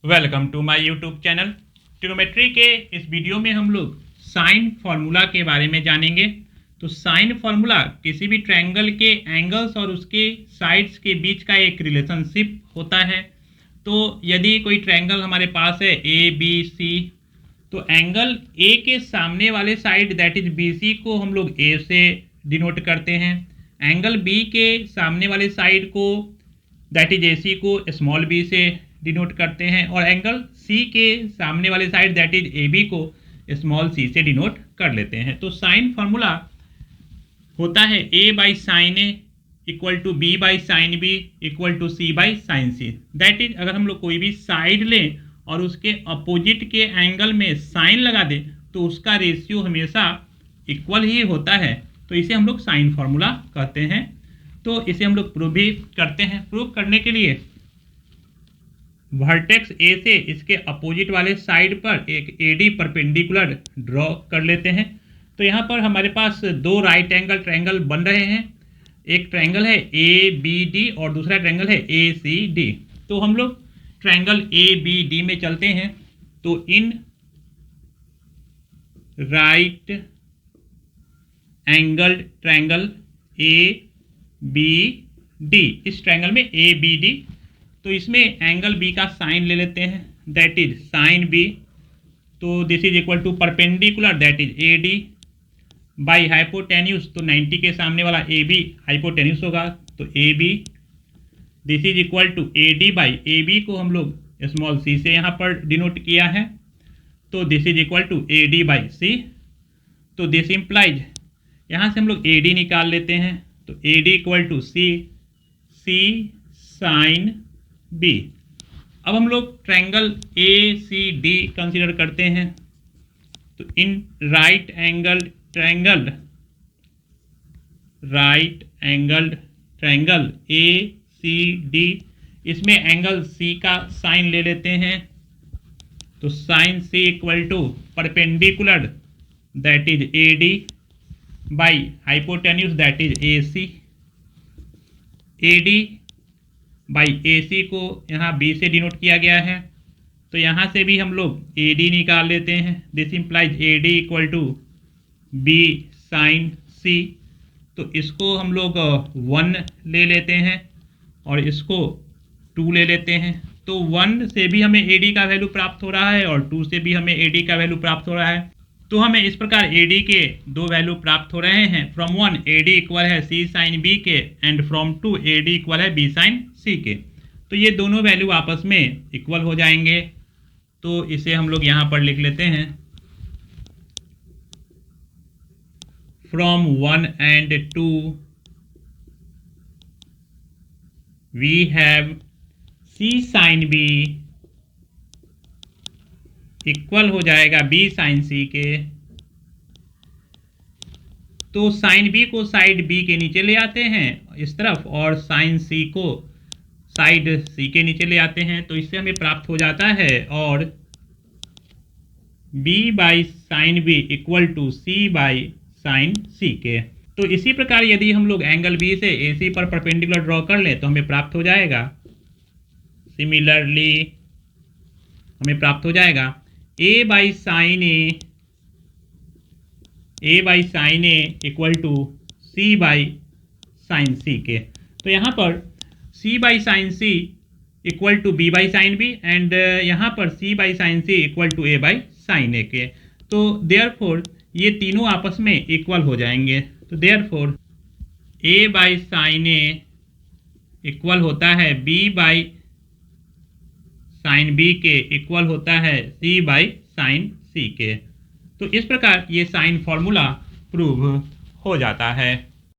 Welcome to my YouTube channel. Trigonometry के इस video में हम लोग साइन फार्मूला के बारे में जानेंगे। तो साइन फार्मूला किसी भी ट्रायंगल के एंगल्स और उसके साइड्स के बीच का एक रिलेशनशिप होता है। तो यदि कोई ट्रायंगल हमारे पास है ए बी सी, तो एंगल ए के सामने वाले side that is B C को हम लोग ए से डिनोट करते हैं। एंगल बी के सामने वाले साइड को दैट इज ए सी को स्मॉल बी से डिनोट करते हैं, और एंगल सी के सामने वाले side that is A B को स्मॉल सी से डिनोट कर लेते हैं। तो साइन फार्मूला होता है a by sine a equal to b by sine B equal to c by sine c. That is अगर हम लोग कोई भी साइड लें और उसके अपोजिट के एंगल में साइन लगा दें तो उसका रेशियो हमेशा इक्वल ही होता है। तो इसे हम लोग साइन फार्मूला कहते हैं। तो इसे हम लोग प्रूव भी करते हैं। प्रूव करने के लिए वर्टेक्स ए से इसके अपोजिट वाले साइड पर एक एडी परपेंडिकुलर ड्रॉ कर लेते हैं। तो यहाँ पर हमारे पास दो राइट एंगल ट्रायंगल बन रहे हैं। एक ट्रायंगल है ए बी डी और दूसरा ट्रायंगल है ए सी डी। तो हम लोग ट्रायंगल ए बी डी में चलते हैं। तो in right angle triangle A B D, इस ट्रायंगल में ए बी डी, तो इसमें एंगल बी का साइन ले लेते हैं दैट इज साइन बी। तो this is equal to perpendicular that is A D by hypotenuse, तो 90 के सामने वाला ए बी हाइपोटेन्यूज होगा, तो A B. This is equal to A D by A B को हम लोग स्मॉल सी से यहाँ पर डिनोट किया है, तो this is equal to A D by c. तो दिस इम्प्लाइज, यहाँ से हम लोग ए डी निकाल लेते हैं, तो a d equal to c c sine b. अब हम लोग triangle a c d consider करते हैं। तो in right angle triangle a c d, इसमें एंगल सी का साइन ले लेते हैं। तो sine c equal to perpendicular that is A D by hypotenuse that is a c. A D by a c को यहाँ बी से denote किया गया है, तो यहाँ से भी हम लोग ए डी निकाल लेते हैं। This implies a d equal to b sine c. तो इसको हम लोग 1 ले लेते हैं और इसको 2 ले लेते हैं। तो 1 से भी हमें ए डी का वैल्यू प्राप्त हो रहा है और 2 से भी हमें ए डी का वैल्यू प्राप्त हो रहा है। तो हमें इस प्रकार ए डी के दो वैल्यू प्राप्त हो रहे हैं। फ्रॉम 1 ए डी इक्वल है सी साइन बी के, and from 2 A d equal है बी साइन सी के। तो ये दोनों वैल्यू आपस में इक्वल हो जाएंगे। तो इसे हम लोग यहाँ पर लिख लेते हैं। From 1 and 2 we have C sine B equal हो जाएगा बी साइन सी के। तो साइन बी को साइड बी के नीचे ले आते हैं इस तरफ, और साइन सी को साइड सी के नीचे ले आते हैं। तो इससे हमें प्राप्त हो जाता है और b by sine B equal to c by sine सी के। तो इसी प्रकार यदि हम लोग एंगल बी से ए सी पर परपेंडिकुलर ड्रॉ कर लें तो हमें प्राप्त हो जाएगा, सिमिलरली हमें प्राप्त हो जाएगा a by sine a equal to c by sine सी के। तो यहाँ पर c by sine c equal to b by sine b, and यहाँ पर c by sine c equal to a by sine a के। तो देयरफॉर ये तीनों आपस में इक्वल हो जाएंगे। तो therefore A by sine a equal होता है बी बाई साइन बी के इक्वल होता है सी बाई साइन सी के। तो इस प्रकार ये साइन फार्मूला प्रूव हो जाता है।